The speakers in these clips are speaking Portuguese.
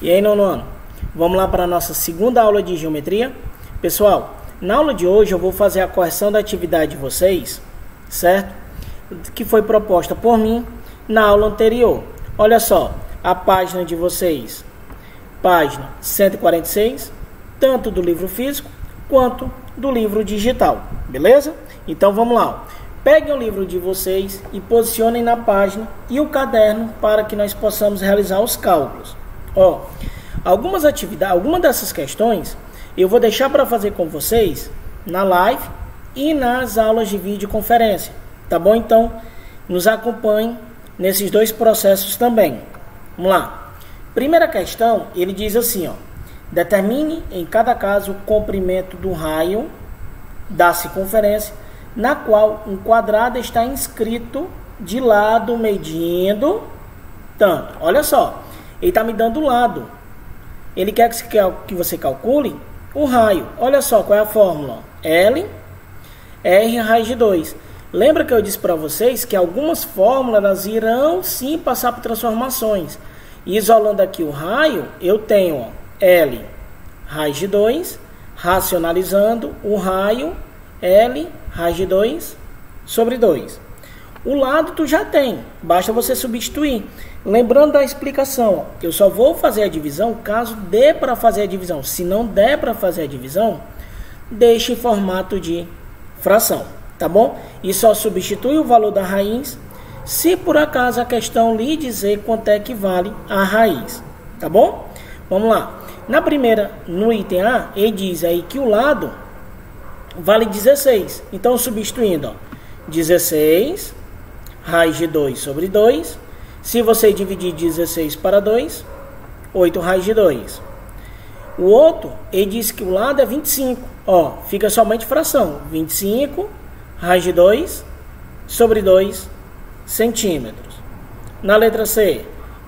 E aí, nono ano? Vamos lá para a nossa segunda aula de geometria? Pessoal, na aula de hoje eu vou fazer a correção da atividade de vocês, certo? Que foi proposta por mim na aula anterior. Olha só, a página de vocês, página 146, tanto do livro físico quanto do livro digital, beleza? Então vamos lá. Peguem o livro de vocês e posicionem na página e o caderno para que nós possamos realizar os cálculos. Ó, algumas dessas questões eu vou deixar para fazer com vocês na live e nas aulas de videoconferência, tá bom? Então, nos acompanhem nesses dois processos também. Vamos lá. Primeira questão, ele diz assim, ó: determine em cada caso o comprimento do raio da circunferência na qual um quadrado está inscrito de lado medindo tanto. Olha só, ele está me dando o lado. Ele quer que você calcule o raio. Olha só qual é a fórmula. L, R raiz de 2. Lembra que eu disse para vocês que algumas fórmulas irão sim passar por transformações. Isolando aqui o raio, eu tenho, ó, L raiz de 2, racionalizando o raio L raiz de 2 sobre 2. O lado tu já tem, basta você substituir. Lembrando da explicação, eu só vou fazer a divisão caso dê para fazer a divisão. Se não der para fazer a divisão, deixe em formato de fração, tá bom? E só substitui o valor da raiz se por acaso a questão lhe dizer quanto é que vale a raiz, tá bom? Vamos lá. Na primeira, no item A, ele diz aí que o lado vale 16. Então, substituindo, ó, 16 raiz de 2 sobre 2. Se você dividir 16 para 2, 8 raiz de 2. O outro, ele diz que o lado é 25. Ó, fica somente fração. 25 raiz de 2 sobre 2 centímetros. Na letra C,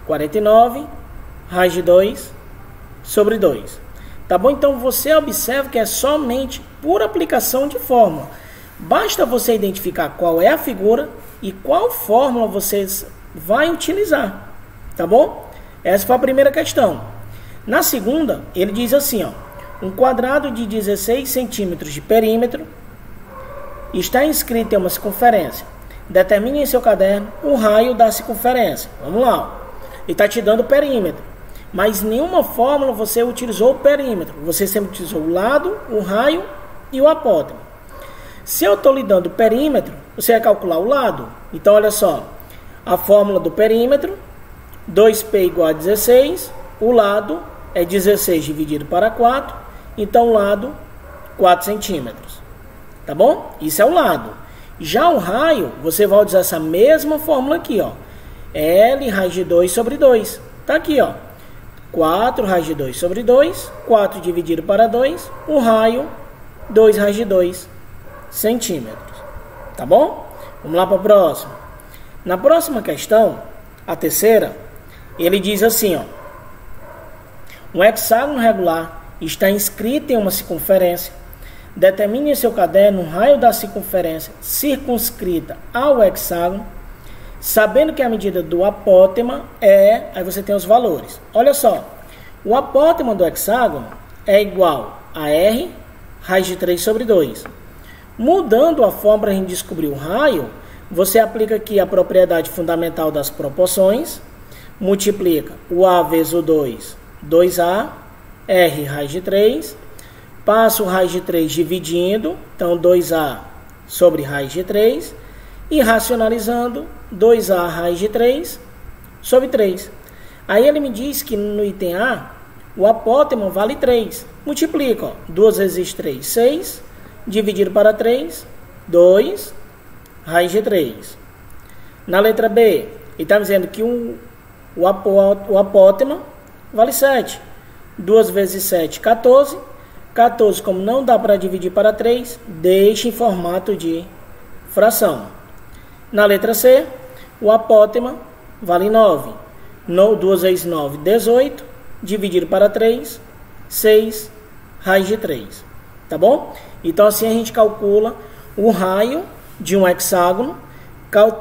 49 raiz de 2 sobre 2. Tá bom? Então, você observa que é somente por aplicação de fórmula. Basta você identificar qual é a figura e qual fórmula você vai utilizar. Tá bom? Essa foi a primeira questão. Na segunda, ele diz assim, ó: um quadrado de 16 centímetros de perímetro está inscrito em uma circunferência. Determine em seu caderno o raio da circunferência. Vamos lá. Ó. Ele está te dando o perímetro. Mas nenhuma fórmula você utilizou o perímetro. Você sempre utilizou o lado, o raio e o apótema. Se eu estou lhe dando o perímetro, você vai calcular o lado. Então, olha só. A fórmula do perímetro, 2π igual a 16. O lado é 16 dividido para 4. Então, o lado, 4 centímetros. Tá bom? Isso é o lado. Já o raio, você vai usar essa mesma fórmula aqui, ó. L raiz de 2 sobre 2. Tá aqui, ó. 4 raiz de 2 sobre 2, 4 dividido para 2, o raio, 2 raiz de 2 centímetros. Tá bom? Vamos lá para a próxima. Na próxima questão, a terceira, ele diz assim, ó: um hexágono regular está inscrito em uma circunferência. Determine em seu caderno o raio da circunferência circunscrita ao hexágono, sabendo que a medida do apótema é... Aí você tem os valores. Olha só. O apótema do hexágono é igual a R raiz de 3 sobre 2. Mudando a forma para a gente descobrir o raio, você aplica aqui a propriedade fundamental das proporções, multiplica o A vezes o 2, 2A, R raiz de 3, passa o raiz de 3 dividindo, então 2A sobre raiz de 3, e racionalizando, 2A raiz de 3 sobre 3. Aí ele me diz que no item A, o apótema vale 3. Multiplica, ó, 2 vezes 3, 6, dividido para 3, 2, raiz de 3. Na letra B, ele está dizendo que o apótema vale 7. 2 vezes 7, 14. 14, como não dá para dividir para 3, deixa em formato de fração. Na letra C, o apótema vale 9. 2 vezes 9, 18. Dividido para 3, 6, raiz de 3. Tá bom? Então, assim a gente calcula o raio de um hexágono,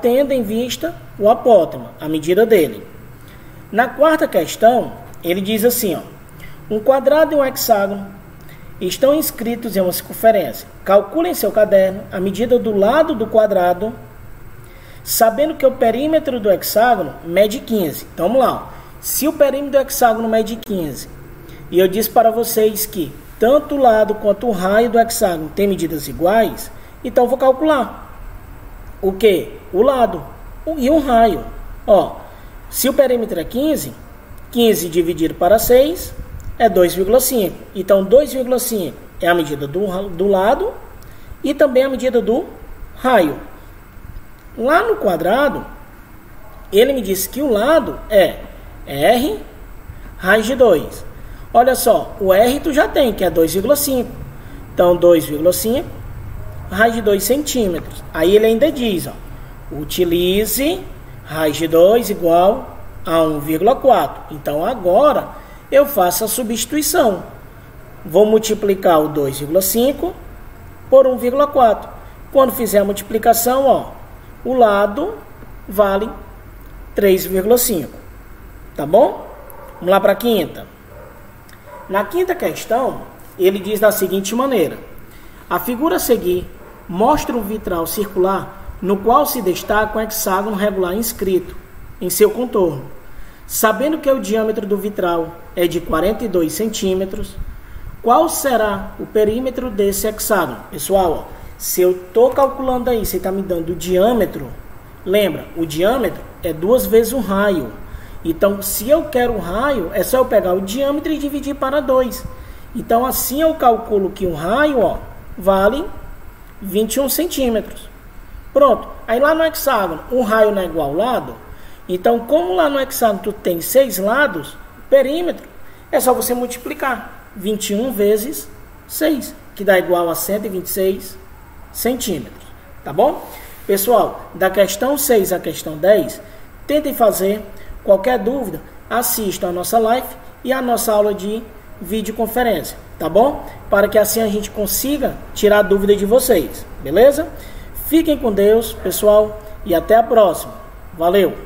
tendo em vista o apótema, a medida dele. Na quarta questão, Ele diz assim, ó, um quadrado e um hexágono estão inscritos em uma circunferência. Calcule em seu caderno a medida do lado do quadrado, sabendo que o perímetro do hexágono mede 15. Então, vamos lá. Ó. Se o perímetro do hexágono mede 15, e eu disse para vocês que tanto o lado quanto o raio do hexágono tem medidas iguais, então eu vou calcular o que? O lado e o raio. Ó, se o perímetro é 15, 15 dividido para 6 é 2,5. Então, 2,5 é a medida do lado e também a medida do raio. Lá no quadrado, ele me disse que o lado é R raiz de 2. Olha só, o R tu já tem, que é 2,5. Então, 2,5 raiz de 2 centímetros. Aí ele ainda diz, ó, utilize raiz de 2 igual a 1,4. Então, agora eu faço a substituição. Vou multiplicar o 2,5 por 1,4. Quando fizer a multiplicação, ó, o lado vale 3,5. Tá bom? Vamos lá para a quinta. Na quinta questão, ele diz da seguinte maneira. A figura a seguir mostra um vitral circular no qual se destaca um hexágono regular inscrito em seu contorno. Sabendo que o diâmetro do vitral é de 42 centímetros, qual será o perímetro desse hexágono? Pessoal, ó, se eu estou calculando aí, você está me dando o diâmetro, lembra, o diâmetro é 2 vezes o raio. Então, se eu quero o raio, é só eu pegar o diâmetro e dividir para 2. Então, assim eu calculo que o raio, ó, vale 21 centímetros. Pronto. Aí lá no hexágono, o raio não é igual ao lado. Então, como lá no hexágono tu tem 6 lados, perímetro, é só você multiplicar 21 vezes 6, que dá igual a 126 centímetros. Tá bom? Pessoal, da questão 6 à questão 10, tentem fazer. Qualquer dúvida, assista a nossa live e a nossa aula de videoconferência, tá bom? Para que assim a gente consiga tirar a dúvida de vocês, beleza? Fiquem com Deus, pessoal, e até a próxima. Valeu!